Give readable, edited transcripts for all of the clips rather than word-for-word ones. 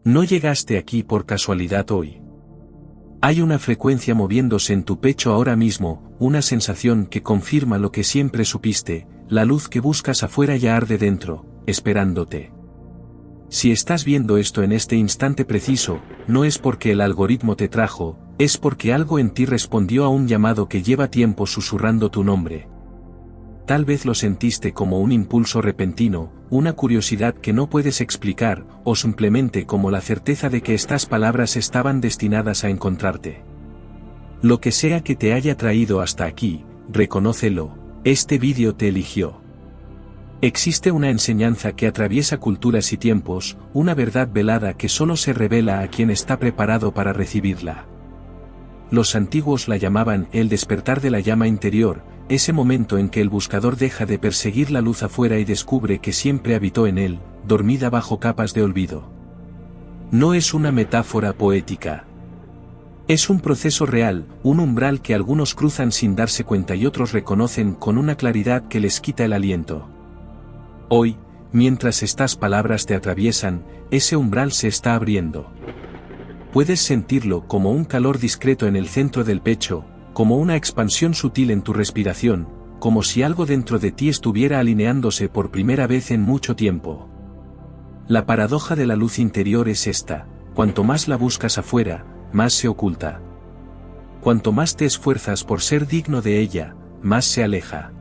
No llegaste aquí por casualidad hoy. Hay una frecuencia moviéndose en tu pecho ahora mismo, una sensación que confirma lo que siempre supiste, la luz que buscas afuera ya arde dentro, esperándote. Si estás viendo esto en este instante preciso, no es porque el algoritmo te trajo, es porque algo en ti respondió a un llamado que lleva tiempo susurrando tu nombre. Tal vez lo sentiste como un impulso repentino, una curiosidad que no puedes explicar, o simplemente como la certeza de que estas palabras estaban destinadas a encontrarte. Lo que sea que te haya traído hasta aquí, reconócelo, este vídeo te eligió. Existe una enseñanza que atraviesa culturas y tiempos, una verdad velada que solo se revela a quien está preparado para recibirla. Los antiguos la llamaban el despertar de la llama interior, ese momento en que el buscador deja de perseguir la luz afuera y descubre que siempre habitó en él, dormida bajo capas de olvido. No es una metáfora poética. Es un proceso real, un umbral que algunos cruzan sin darse cuenta y otros reconocen con una claridad que les quita el aliento. Hoy, mientras estas palabras te atraviesan, ese umbral se está abriendo. Puedes sentirlo como un calor discreto en el centro del pecho, como una expansión sutil en tu respiración, como si algo dentro de ti estuviera alineándose por primera vez en mucho tiempo. La paradoja de la luz interior es esta: cuanto más la buscas afuera, más se oculta. Cuanto más te esfuerzas por ser digno de ella, más se aleja.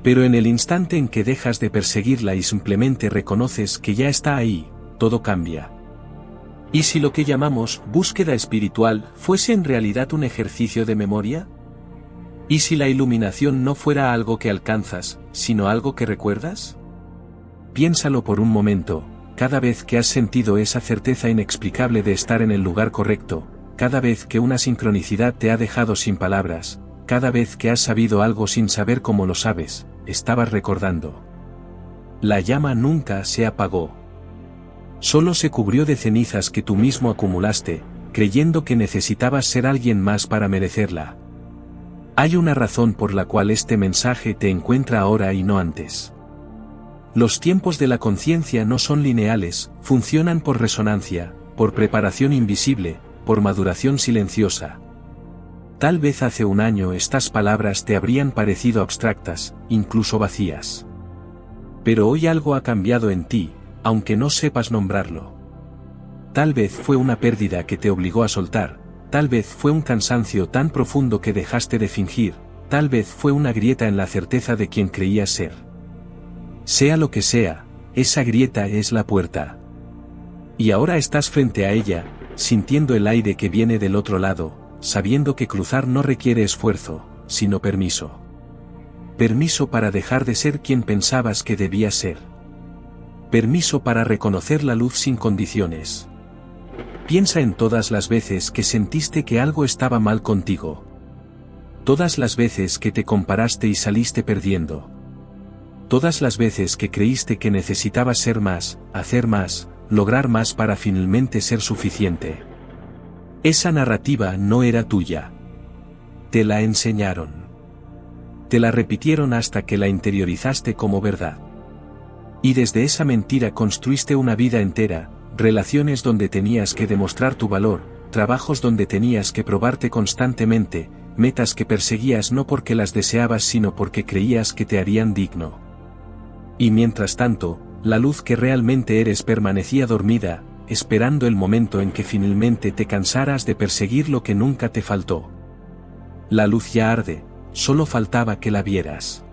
Pero en el instante en que dejas de perseguirla y simplemente reconoces que ya está ahí, todo cambia. ¿Y si lo que llamamos búsqueda espiritual fuese en realidad un ejercicio de memoria? ¿Y si la iluminación no fuera algo que alcanzas, sino algo que recuerdas? Piénsalo por un momento, cada vez que has sentido esa certeza inexplicable de estar en el lugar correcto, cada vez que una sincronicidad te ha dejado sin palabras, cada vez que has sabido algo sin saber cómo lo sabes, estabas recordando. La llama nunca se apagó. Solo se cubrió de cenizas que tú mismo acumulaste, creyendo que necesitabas ser alguien más para merecerla. Hay una razón por la cual este mensaje te encuentra ahora y no antes. Los tiempos de la conciencia no son lineales, funcionan por resonancia, por preparación invisible, por maduración silenciosa. Tal vez hace un año estas palabras te habrían parecido abstractas, incluso vacías. Pero hoy algo ha cambiado en ti, aunque no sepas nombrarlo. Tal vez fue una pérdida que te obligó a soltar, tal vez fue un cansancio tan profundo que dejaste de fingir, tal vez fue una grieta en la certeza de quien creías ser. Sea lo que sea, esa grieta es la puerta. Y ahora estás frente a ella, sintiendo el aire que viene del otro lado, sabiendo que cruzar no requiere esfuerzo, sino permiso. Permiso para dejar de ser quien pensabas que debías ser. Permiso para reconocer la luz sin condiciones. Piensa en todas las veces que sentiste que algo estaba mal contigo. Todas las veces que te comparaste y saliste perdiendo. Todas las veces que creíste que necesitabas ser más, hacer más, lograr más para finalmente ser suficiente. Esa narrativa no era tuya. Te la enseñaron. Te la repitieron hasta que la interiorizaste como verdad. Y desde esa mentira construiste una vida entera, relaciones donde tenías que demostrar tu valor, trabajos donde tenías que probarte constantemente, metas que perseguías no porque las deseabas sino porque creías que te harían digno. Y mientras tanto, la luz que realmente eres permanecía dormida, esperando el momento en que finalmente te cansaras de perseguir lo que nunca te faltó. La luz ya arde, solo faltaba que la vieras.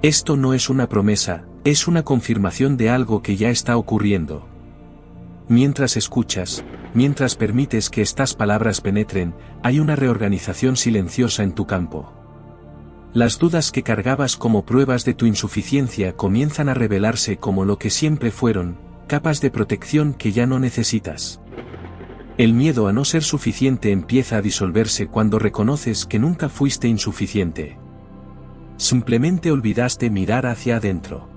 Esto no es una promesa, es una confirmación de algo que ya está ocurriendo. Mientras escuchas, mientras permites que estas palabras penetren, hay una reorganización silenciosa en tu campo. Las dudas que cargabas como pruebas de tu insuficiencia comienzan a revelarse como lo que siempre fueron, capas de protección que ya no necesitas. El miedo a no ser suficiente empieza a disolverse cuando reconoces que nunca fuiste insuficiente. Simplemente olvidaste mirar hacia adentro.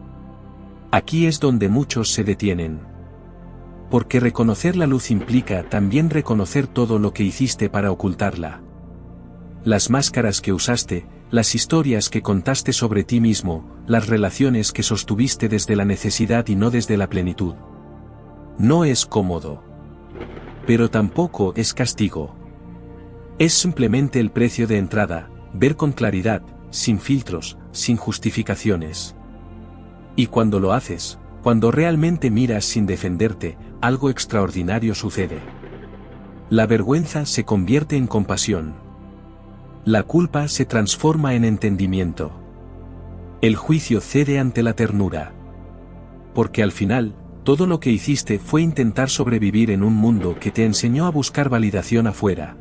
Aquí es donde muchos se detienen. Porque reconocer la luz implica también reconocer todo lo que hiciste para ocultarla. Las máscaras que usaste, las historias que contaste sobre ti mismo, las relaciones que sostuviste desde la necesidad y no desde la plenitud. No es cómodo. Pero tampoco es castigo. Es simplemente el precio de entrada, ver con claridad, sin filtros, sin justificaciones. Y cuando lo haces, cuando realmente miras sin defenderte, algo extraordinario sucede. La vergüenza se convierte en compasión. La culpa se transforma en entendimiento. El juicio cede ante la ternura. Porque al final, todo lo que hiciste fue intentar sobrevivir en un mundo que te enseñó a buscar validación afuera.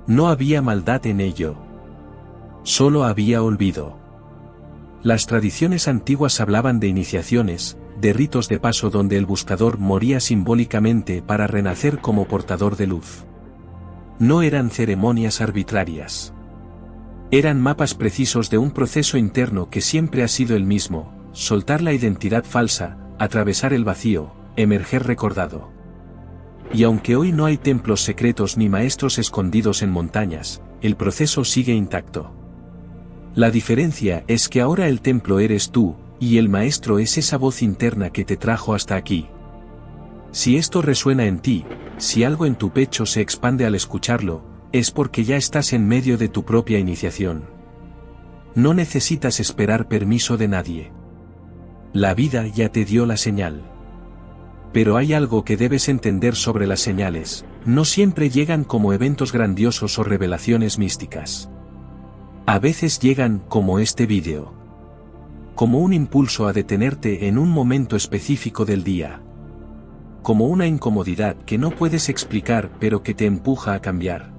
No había maldad en ello. Solo había olvido. Las tradiciones antiguas hablaban de iniciaciones, de ritos de paso donde el buscador moría simbólicamente para renacer como portador de luz. No eran ceremonias arbitrarias. Eran mapas precisos de un proceso interno que siempre ha sido el mismo: soltar la identidad falsa, atravesar el vacío, emerger recordado. Y aunque hoy no hay templos secretos ni maestros escondidos en montañas, el proceso sigue intacto. La diferencia es que ahora el templo eres tú, y el maestro es esa voz interna que te trajo hasta aquí. Si esto resuena en ti, si algo en tu pecho se expande al escucharlo, es porque ya estás en medio de tu propia iniciación. No necesitas esperar permiso de nadie. La vida ya te dio la señal. Pero hay algo que debes entender sobre las señales: no siempre llegan como eventos grandiosos o revelaciones místicas. A veces llegan como este vídeo. Como un impulso a detenerte en un momento específico del día. Como una incomodidad que no puedes explicar pero que te empuja a cambiar.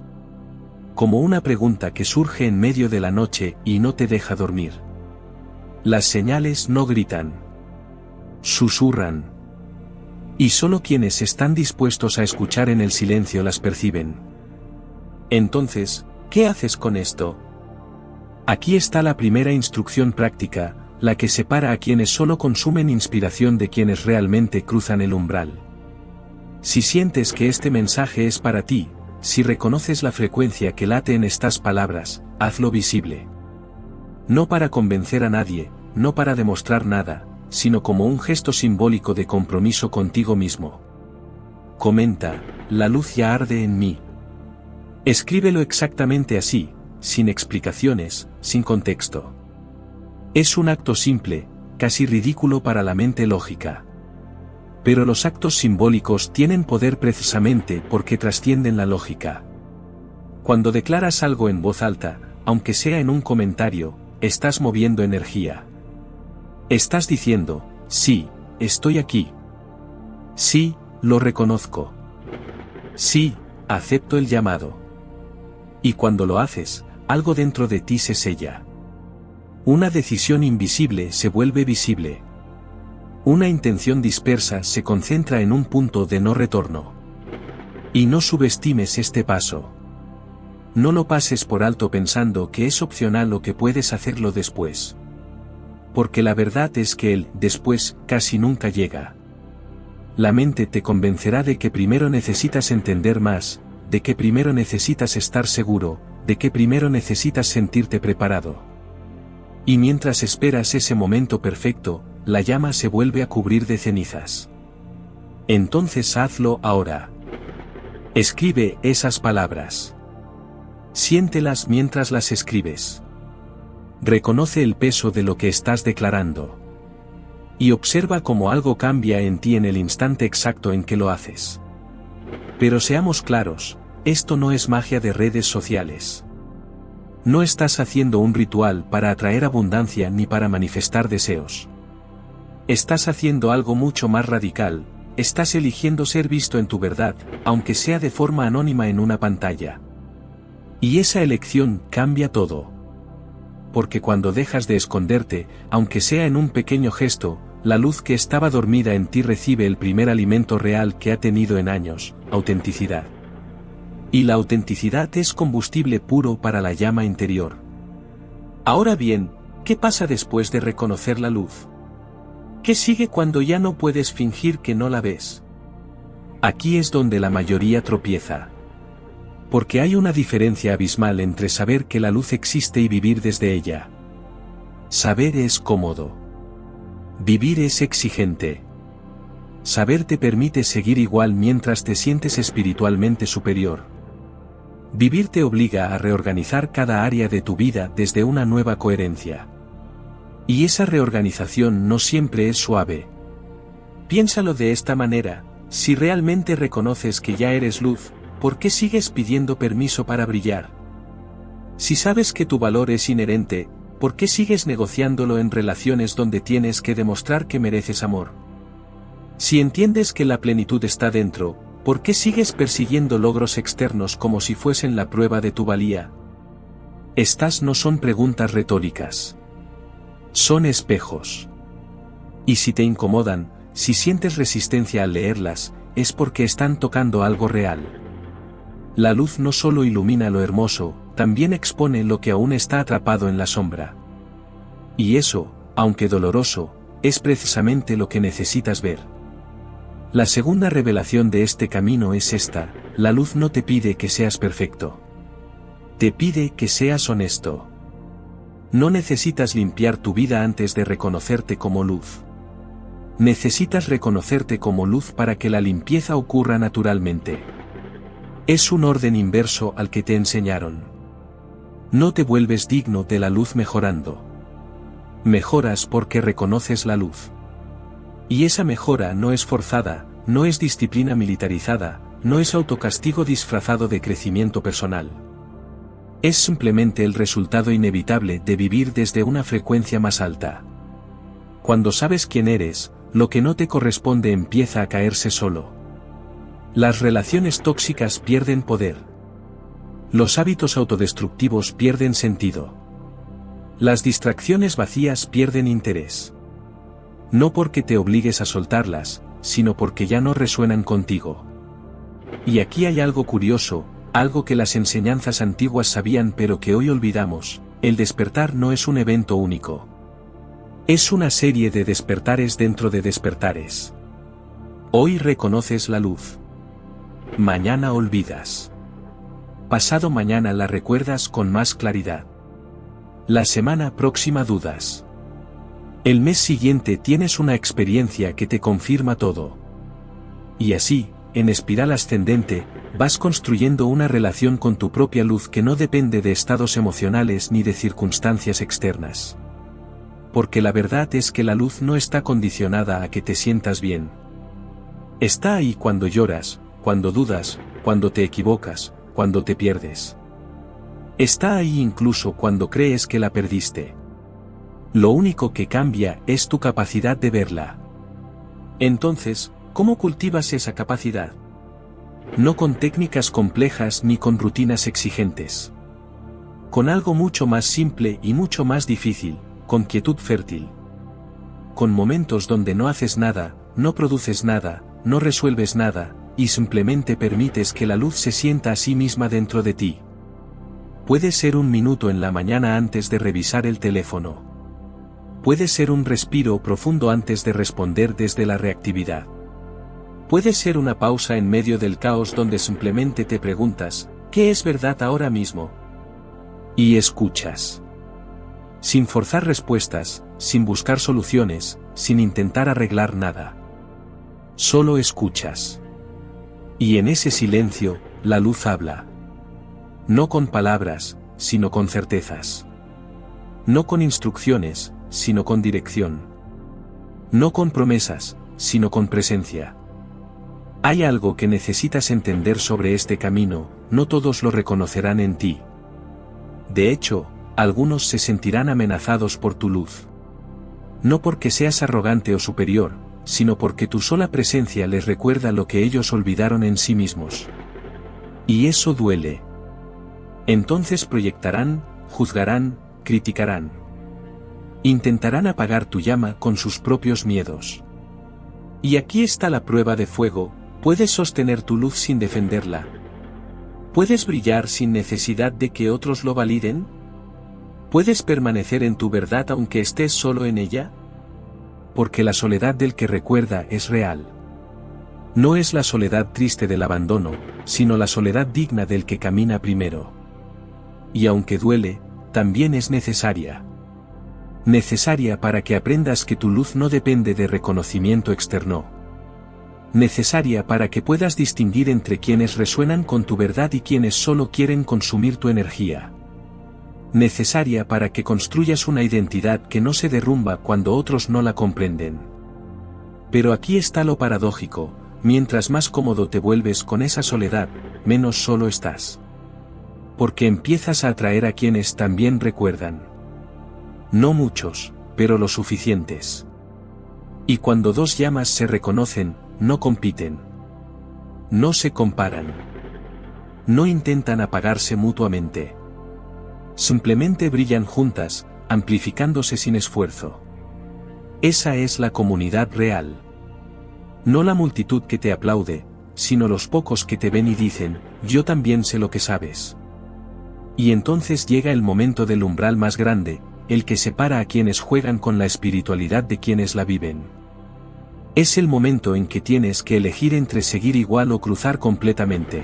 Como una pregunta que surge en medio de la noche y no te deja dormir. Las señales no gritan. Susurran. Y solo quienes están dispuestos a escuchar en el silencio las perciben. Entonces, ¿qué haces con esto? Aquí está la primera instrucción práctica, la que separa a quienes solo consumen inspiración de quienes realmente cruzan el umbral. Si sientes que este mensaje es para ti, si reconoces la frecuencia que late en estas palabras, hazlo visible. No para convencer a nadie, no para demostrar nada, sino como un gesto simbólico de compromiso contigo mismo. Comenta: la luz ya arde en mí. Escríbelo exactamente así, sin explicaciones, sin contexto. Es un acto simple, casi ridículo para la mente lógica. Pero los actos simbólicos tienen poder precisamente porque trascienden la lógica. Cuando declaras algo en voz alta, aunque sea en un comentario, estás moviendo energía. Estás diciendo: sí, estoy aquí. Sí, lo reconozco. Sí, acepto el llamado. Y cuando lo haces, algo dentro de ti se sella. Una decisión invisible se vuelve visible. Una intención dispersa se concentra en un punto de no retorno. Y no subestimes este paso. No lo pases por alto pensando que es opcional o que puedes hacerlo después. Porque la verdad es que el después casi nunca llega. La mente te convencerá de que primero necesitas entender más, de que primero necesitas estar seguro, de que primero necesitas sentirte preparado. Y mientras esperas ese momento perfecto, la llama se vuelve a cubrir de cenizas. Entonces hazlo ahora. Escribe esas palabras. Siéntelas mientras las escribes. Reconoce el peso de lo que estás declarando. Y observa cómo algo cambia en ti en el instante exacto en que lo haces. Pero seamos claros, esto no es magia de redes sociales. No estás haciendo un ritual para atraer abundancia ni para manifestar deseos. Estás haciendo algo mucho más radical: estás eligiendo ser visto en tu verdad, aunque sea de forma anónima en una pantalla. Y esa elección cambia todo. Porque cuando dejas de esconderte, aunque sea en un pequeño gesto, la luz que estaba dormida en ti recibe el primer alimento real que ha tenido en años: autenticidad. Y la autenticidad es combustible puro para la llama interior. Ahora bien, ¿qué pasa después de reconocer la luz? ¿Qué sigue cuando ya no puedes fingir que no la ves? Aquí es donde la mayoría tropieza. Porque hay una diferencia abismal entre saber que la luz existe y vivir desde ella. Saber es cómodo. Vivir es exigente. Saber te permite seguir igual mientras te sientes espiritualmente superior. Vivir te obliga a reorganizar cada área de tu vida desde una nueva coherencia. Y esa reorganización no siempre es suave. Piénsalo de esta manera: si realmente reconoces que ya eres luz, ¿por qué sigues pidiendo permiso para brillar? Si sabes que tu valor es inherente, ¿por qué sigues negociándolo en relaciones donde tienes que demostrar que mereces amor? Si entiendes que la plenitud está dentro, ¿por qué sigues persiguiendo logros externos como si fuesen la prueba de tu valía? Estas no son preguntas retóricas. Son espejos. Y si te incomodan, si sientes resistencia al leerlas, es porque están tocando algo real. La luz no solo ilumina lo hermoso, también expone lo que aún está atrapado en la sombra. Y eso, aunque doloroso, es precisamente lo que necesitas ver. La segunda revelación de este camino es esta: la luz no te pide que seas perfecto. Te pide que seas honesto. No necesitas limpiar tu vida antes de reconocerte como luz. Necesitas reconocerte como luz para que la limpieza ocurra naturalmente. Es un orden inverso al que te enseñaron. No te vuelves digno de la luz mejorando. Mejoras porque reconoces la luz. Y esa mejora no es forzada, no es disciplina militarizada, no es autocastigo disfrazado de crecimiento personal. Es simplemente el resultado inevitable de vivir desde una frecuencia más alta. Cuando sabes quién eres, lo que no te corresponde empieza a caerse solo. Las relaciones tóxicas pierden poder. Los hábitos autodestructivos pierden sentido. Las distracciones vacías pierden interés. No porque te obligues a soltarlas, sino porque ya no resuenan contigo. Y aquí hay algo curioso, algo que las enseñanzas antiguas sabían pero que hoy olvidamos: el despertar no es un evento único. Es una serie de despertares dentro de despertares. Hoy reconoces la luz. Mañana olvidas. Pasado mañana la recuerdas con más claridad. La semana próxima dudas. El mes siguiente tienes una experiencia que te confirma todo. Y así, en espiral ascendente, vas construyendo una relación con tu propia luz que no depende de estados emocionales ni de circunstancias externas. Porque la verdad es que la luz no está condicionada a que te sientas bien. Está ahí cuando lloras, cuando dudas, cuando te equivocas, cuando te pierdes. Está ahí incluso cuando crees que la perdiste. Lo único que cambia es tu capacidad de verla. Entonces, ¿cómo cultivas esa capacidad? No con técnicas complejas ni con rutinas exigentes. Con algo mucho más simple y mucho más difícil: con quietud fértil. Con momentos donde no haces nada, no produces nada, no resuelves nada, y simplemente permites que la luz se sienta a sí misma dentro de ti. Puede ser un minuto en la mañana antes de revisar el teléfono. Puede ser un respiro profundo antes de responder desde la reactividad. Puede ser una pausa en medio del caos donde simplemente te preguntas: ¿qué es verdad ahora mismo? Y escuchas. Sin forzar respuestas, sin buscar soluciones, sin intentar arreglar nada. Solo escuchas. Y en ese silencio, la luz habla. No con palabras, sino con certezas. No con instrucciones, sino con dirección. No con promesas, sino con presencia. Hay algo que necesitas entender sobre este camino: no todos lo reconocerán en ti. De hecho, algunos se sentirán amenazados por tu luz. No porque seas arrogante o superior, sino porque tu sola presencia les recuerda lo que ellos olvidaron en sí mismos. Y eso duele. Entonces proyectarán, juzgarán, criticarán. Intentarán apagar tu llama con sus propios miedos. Y aquí está la prueba de fuego: puedes sostener tu luz sin defenderla. ¿Puedes brillar sin necesidad de que otros lo validen? ¿Puedes permanecer en tu verdad aunque estés solo en ella? Porque la soledad del que recuerda es real. No es la soledad triste del abandono, sino la soledad digna del que camina primero. Y aunque duele, también es necesaria. Necesaria para que aprendas que tu luz no depende de reconocimiento externo. Necesaria para que puedas distinguir entre quienes resuenan con tu verdad y quienes solo quieren consumir tu energía. Necesaria para que construyas una identidad que no se derrumba cuando otros no la comprenden. Pero aquí está lo paradójico, mientras más cómodo te vuelves con esa soledad, menos solo estás. Porque empiezas a atraer a quienes también recuerdan. No muchos, pero lo suficientes. Y cuando dos llamas se reconocen, no compiten. No se comparan. No intentan apagarse mutuamente. Simplemente brillan juntas, amplificándose sin esfuerzo. Esa es la comunidad real. No la multitud que te aplaude, sino los pocos que te ven y dicen, yo también sé lo que sabes. Y entonces llega el momento del umbral más grande, el que separa a quienes juegan con la espiritualidad de quienes la viven. Es el momento en que tienes que elegir entre seguir igual o cruzar completamente.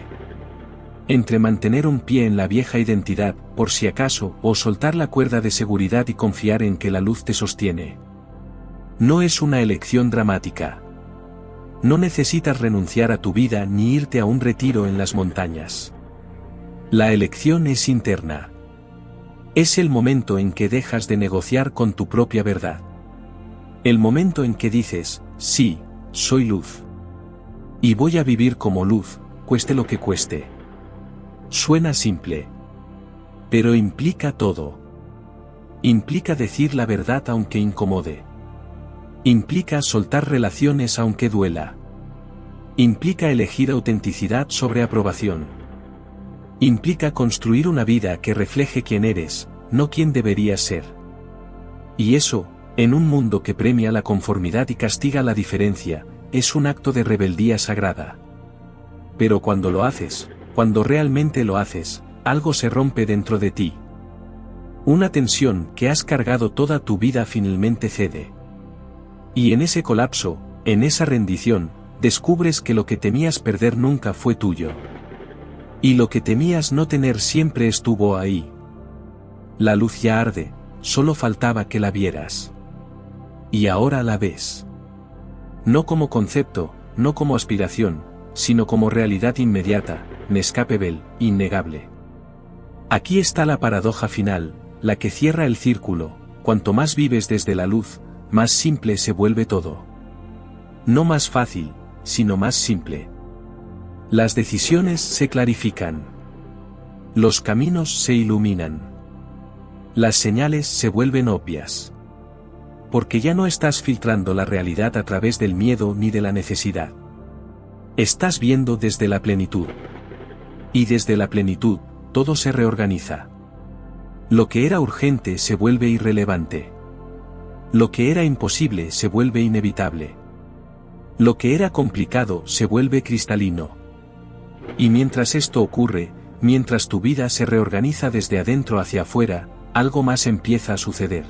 Entre mantener un pie en la vieja identidad, por si acaso, o soltar la cuerda de seguridad y confiar en que la luz te sostiene. No es una elección dramática. No necesitas renunciar a tu vida ni irte a un retiro en las montañas. La elección es interna. Es el momento en que dejas de negociar con tu propia verdad. El momento en que dices, sí, soy luz. Y voy a vivir como luz, cueste lo que cueste. Suena simple. Pero implica todo. Implica decir la verdad aunque incomode. Implica soltar relaciones aunque duela. Implica elegir autenticidad sobre aprobación. Implica construir una vida que refleje quién eres, no quién deberías ser. Y eso, en un mundo que premia la conformidad y castiga la diferencia, es un acto de rebeldía sagrada. Pero cuando lo haces, cuando realmente lo haces, algo se rompe dentro de ti. Una tensión que has cargado toda tu vida finalmente cede. Y en ese colapso, en esa rendición, descubres que lo que temías perder nunca fue tuyo. Y lo que temías no tener siempre estuvo ahí. La luz ya arde, solo faltaba que la vieras. Y ahora la ves. No como concepto, no como aspiración, sino como realidad inmediata, inescapable, innegable. Aquí está la paradoja final, la que cierra el círculo: cuanto más vives desde la luz, más simple se vuelve todo. No más fácil, sino más simple. Las decisiones se clarifican. Los caminos se iluminan. Las señales se vuelven obvias. Porque ya no estás filtrando la realidad a través del miedo ni de la necesidad. Estás viendo desde la plenitud. Y desde la plenitud, todo se reorganiza. Lo que era urgente se vuelve irrelevante. Lo que era imposible se vuelve inevitable. Lo que era complicado se vuelve cristalino. Y mientras esto ocurre, mientras tu vida se reorganiza desde adentro hacia afuera, algo más empieza a suceder.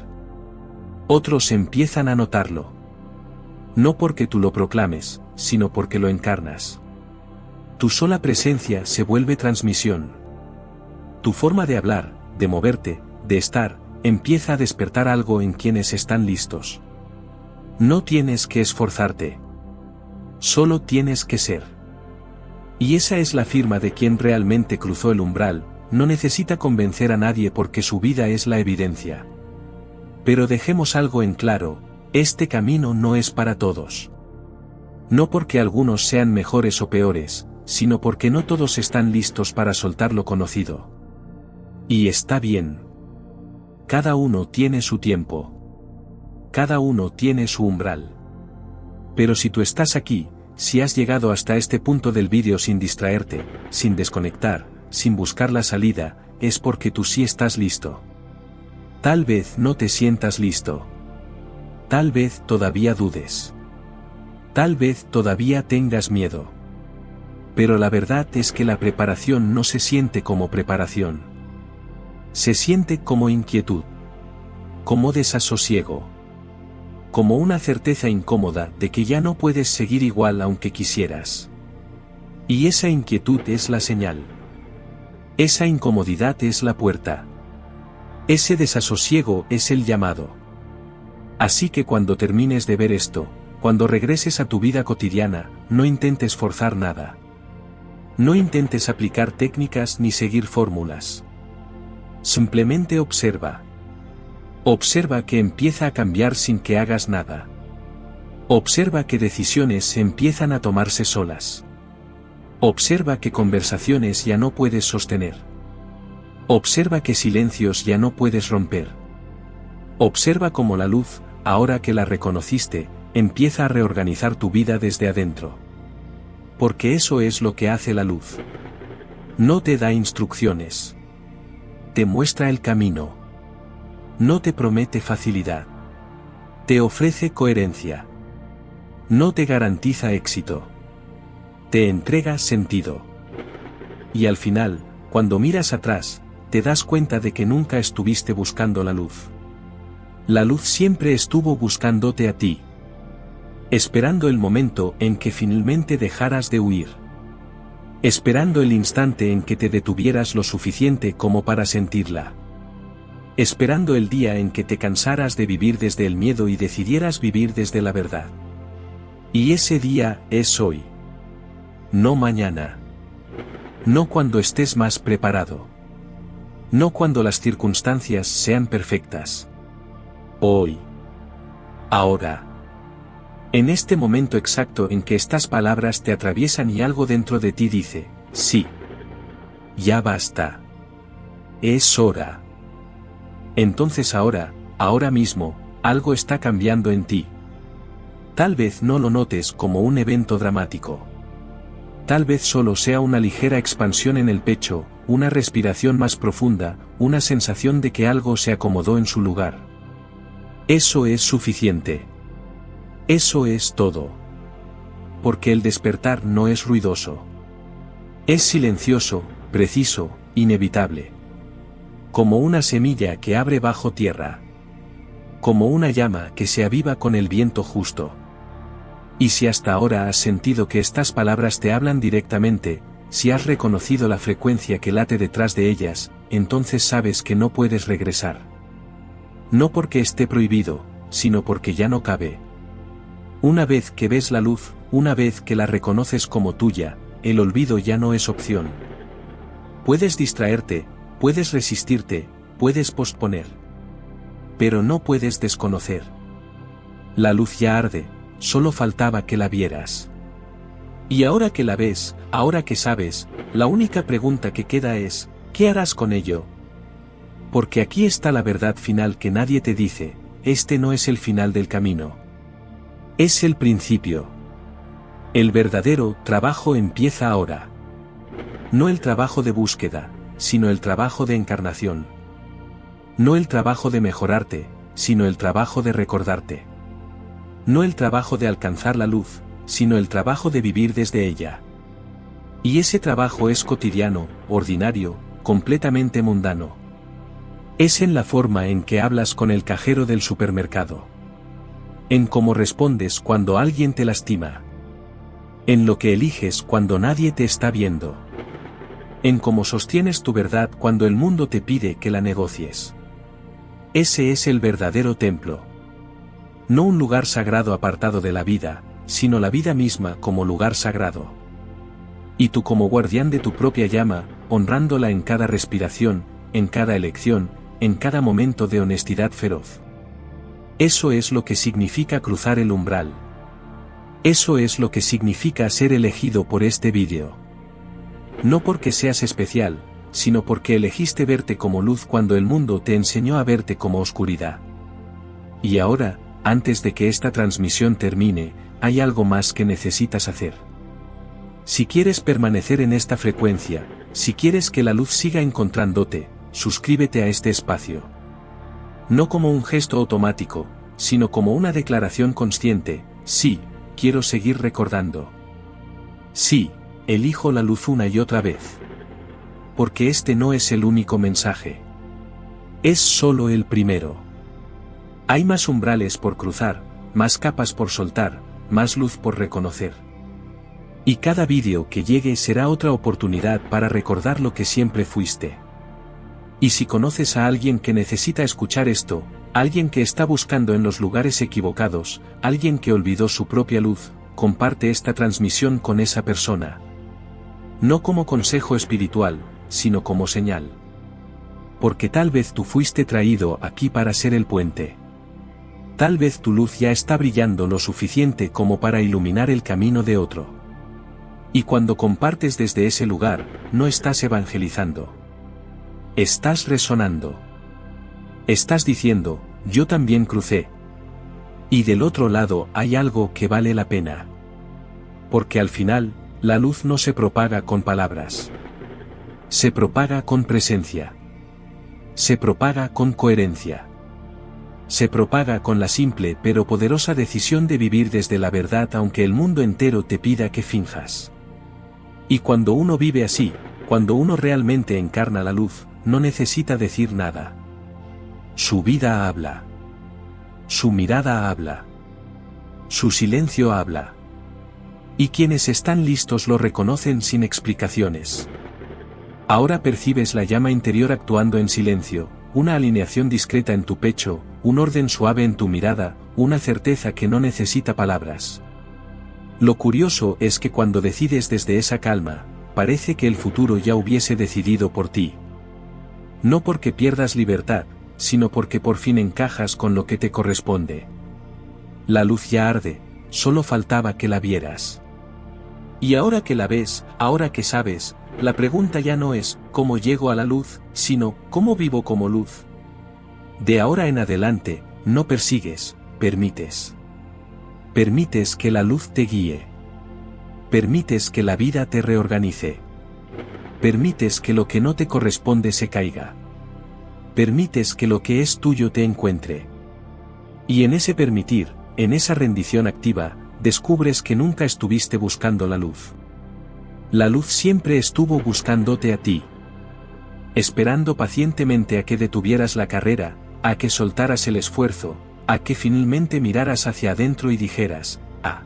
Otros empiezan a notarlo. No porque tú lo proclames, sino porque lo encarnas. Tu sola presencia se vuelve transmisión. Tu forma de hablar, de moverte, de estar, empieza a despertar algo en quienes están listos. No tienes que esforzarte. Solo tienes que ser. Y esa es la firma de quien realmente cruzó el umbral, no necesita convencer a nadie porque su vida es la evidencia. Pero dejemos algo en claro, este camino no es para todos. No porque algunos sean mejores o peores, sino porque no todos están listos para soltar lo conocido. Y está bien. Cada uno tiene su tiempo. Cada uno tiene su umbral. Pero si tú estás aquí, si has llegado hasta este punto del vídeo sin distraerte, sin desconectar, sin buscar la salida, es porque tú sí estás listo. Tal vez no te sientas listo. Tal vez todavía dudes. Tal vez todavía tengas miedo. Pero la verdad es que la preparación no se siente como preparación. Se siente como inquietud. Como desasosiego. Como una certeza incómoda de que ya no puedes seguir igual aunque quisieras. Y esa inquietud es la señal. Esa incomodidad es la puerta. Ese desasosiego es el llamado. Así que cuando termines de ver esto, cuando regreses a tu vida cotidiana, no intentes forzar nada. No intentes aplicar técnicas ni seguir fórmulas. Simplemente observa. Observa que empieza a cambiar sin que hagas nada. Observa que decisiones empiezan a tomarse solas. Observa que conversaciones ya no puedes sostener. Observa que silencios ya no puedes romper. Observa cómo la luz, ahora que la reconociste, empieza a reorganizar tu vida desde adentro. Porque eso es lo que hace la luz. No te da instrucciones. Te muestra el camino. No te promete facilidad. Te ofrece coherencia. No te garantiza éxito. Te entrega sentido. Y al final, cuando miras atrás, te das cuenta de que nunca estuviste buscando la luz. La luz siempre estuvo buscándote a ti. Esperando el momento en que finalmente dejaras de huir. Esperando el instante en que te detuvieras lo suficiente como para sentirla. Esperando el día en que te cansaras de vivir desde el miedo y decidieras vivir desde la verdad. Y ese día es hoy. No mañana. No cuando estés más preparado. No cuando las circunstancias sean perfectas. Hoy. Ahora. En este momento exacto en que estas palabras te atraviesan y algo dentro de ti dice, sí. Ya basta. Es hora. Entonces ahora mismo, algo está cambiando en ti. Tal vez no lo notes como un evento dramático. Tal vez solo sea una ligera expansión en el pecho, una respiración más profunda, una sensación de que algo se acomodó en su lugar. Eso es suficiente. Eso es todo. Porque el despertar no es ruidoso. Es silencioso, preciso, inevitable. Como una semilla que abre bajo tierra. Como una llama que se aviva con el viento justo. Y si hasta ahora has sentido que estas palabras te hablan directamente, si has reconocido la frecuencia que late detrás de ellas, entonces sabes que no puedes regresar. No porque esté prohibido, sino porque ya no cabe. Una vez que ves la luz, una vez que la reconoces como tuya, el olvido ya no es opción. Puedes distraerte, puedes resistirte, puedes posponer. Pero no puedes desconocer. La luz ya arde. Solo faltaba que la vieras. Y ahora que la ves, ahora que sabes, la única pregunta que queda es, ¿qué harás con ello? Porque aquí está la verdad final que nadie te dice, este no es el final del camino. Es el principio. El verdadero trabajo empieza ahora. No el trabajo de búsqueda, sino el trabajo de encarnación. No el trabajo de mejorarte, sino el trabajo de recordarte. No el trabajo de alcanzar la luz, sino el trabajo de vivir desde ella. Y ese trabajo es cotidiano, ordinario, completamente mundano. Es en la forma en que hablas con el cajero del supermercado. En cómo respondes cuando alguien te lastima. En lo que eliges cuando nadie te está viendo. En cómo sostienes tu verdad cuando el mundo te pide que la negocies. Ese es el verdadero templo. No un lugar sagrado apartado de la vida, sino la vida misma como lugar sagrado. Y tú como guardián de tu propia llama, honrándola en cada respiración, en cada elección, en cada momento de honestidad feroz. Eso es lo que significa cruzar el umbral. Eso es lo que significa ser elegido por este vídeo. No porque seas especial, sino porque elegiste verte como luz cuando el mundo te enseñó a verte como oscuridad. Y ahora, antes de que esta transmisión termine, hay algo más que necesitas hacer. Si quieres permanecer en esta frecuencia, si quieres que la luz siga encontrándote, suscríbete a este espacio. No como un gesto automático, sino como una declaración consciente, sí, quiero seguir recordando. Sí, elijo la luz una y otra vez. Porque este no es el único mensaje. Es solo el primero. Hay más umbrales por cruzar, más capas por soltar, más luz por reconocer. Y cada vídeo que llegue será otra oportunidad para recordar lo que siempre fuiste. Y si conoces a alguien que necesita escuchar esto, Alguien que está buscando en los lugares equivocados, alguien que olvidó su propia luz, comparte esta transmisión con esa persona. No como consejo espiritual, sino como señal. Porque tal vez tú fuiste traído aquí para ser el puente. Tal vez tu luz ya está brillando lo suficiente como para iluminar el camino de otro. Y cuando compartes desde ese lugar, no estás evangelizando. Estás resonando. Estás diciendo, yo también crucé. Y del otro lado hay algo que vale la pena. Porque al final, la luz no se propaga con palabras. Se propaga con presencia. Se propaga con coherencia. Se propaga con la simple pero poderosa decisión de vivir desde la verdad aunque el mundo entero te pida que finjas. Y cuando uno vive así, cuando uno realmente encarna la luz, no necesita decir nada. Su vida habla. Su mirada habla. Su silencio habla. Y quienes están listos lo reconocen sin explicaciones. Ahora percibes la llama interior actuando en silencio, una alineación discreta en tu pecho, un orden suave en tu mirada, una certeza que no necesita palabras. Lo curioso es que cuando decides desde esa calma, parece que el futuro ya hubiese decidido por ti. No porque pierdas libertad, sino porque por fin encajas con lo que te corresponde. La luz ya arde, solo faltaba que la vieras. Y ahora que la ves, ahora que sabes, la pregunta ya no es ¿cómo llego a la luz?, sino ¿cómo vivo como luz? De ahora en adelante, no persigues, permites. Permites que la luz te guíe. Permites que la vida te reorganice. Permites que lo que no te corresponde se caiga. Permites que lo que es tuyo te encuentre. Y en ese permitir, en esa rendición activa, descubres que nunca estuviste buscando la luz. La luz siempre estuvo buscándote a ti. Esperando pacientemente a que detuvieras la carrera, a que soltaras el esfuerzo, a que finalmente miraras hacia adentro y dijeras, ah.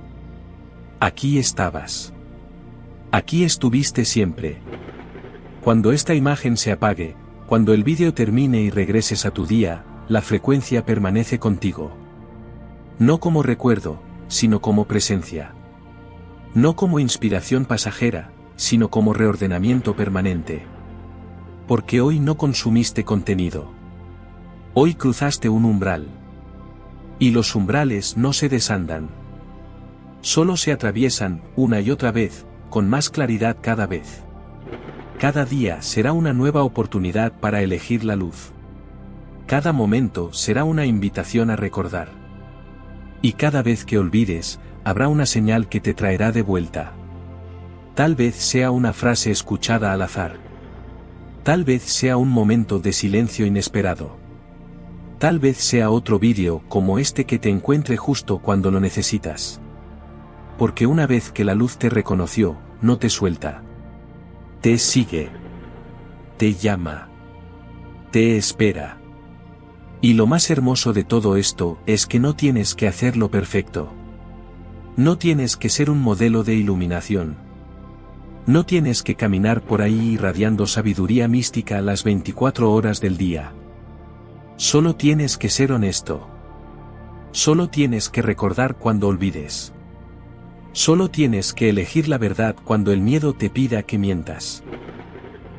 Aquí estabas. Aquí estuviste siempre. Cuando esta imagen se apague, cuando el vídeo termine y regreses a tu día, la frecuencia permanece contigo. No como recuerdo, sino como presencia. No como inspiración pasajera, sino como reordenamiento permanente. Porque hoy no consumiste contenido. Hoy cruzaste un umbral. Y los umbrales no se desandan. Solo se atraviesan, una y otra vez, con más claridad cada vez. Cada día será una nueva oportunidad para elegir la luz. Cada momento será una invitación a recordar. Y cada vez que olvides, habrá una señal que te traerá de vuelta. Tal vez sea una frase escuchada al azar. Tal vez sea un momento de silencio inesperado. Tal vez sea otro vídeo como este que te encuentre justo cuando lo necesitas. Porque una vez que la luz te reconoció, no te suelta. Te sigue. Te llama. Te espera. Y lo más hermoso de todo esto es que no tienes que hacerlo perfecto. No tienes que ser un modelo de iluminación. No tienes que caminar por ahí irradiando sabiduría mística las 24 horas del día. Solo tienes que ser honesto. Solo tienes que recordar cuando olvides. Solo tienes que elegir la verdad cuando el miedo te pida que mientas.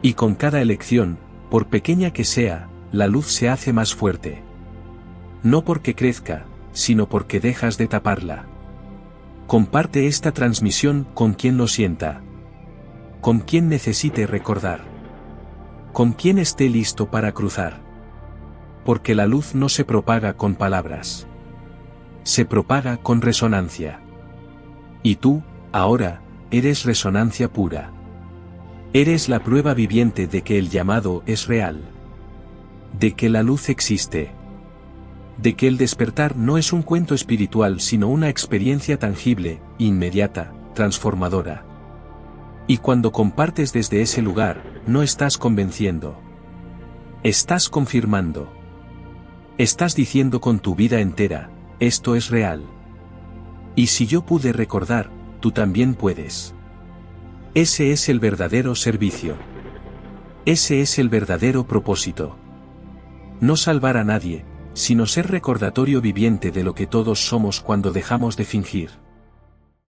Y con cada elección, por pequeña que sea, la luz se hace más fuerte. No porque crezca, sino porque dejas de taparla. Comparte esta transmisión con quien lo sienta. Con quien necesite recordar. Con quien esté listo para cruzar. Porque la luz no se propaga con palabras. Se propaga con resonancia. Y tú, ahora, eres resonancia pura. Eres la prueba viviente de que el llamado es real. De que la luz existe. De que el despertar no es un cuento espiritual sino una experiencia tangible, inmediata, transformadora. Y cuando compartes desde ese lugar, no estás convenciendo. Estás confirmando. Estás diciendo con tu vida entera, esto es real. Y si yo pude recordar, tú también puedes. Ese es el verdadero servicio. Ese es el verdadero propósito. No salvar a nadie, sino ser recordatorio viviente de lo que todos somos cuando dejamos de fingir.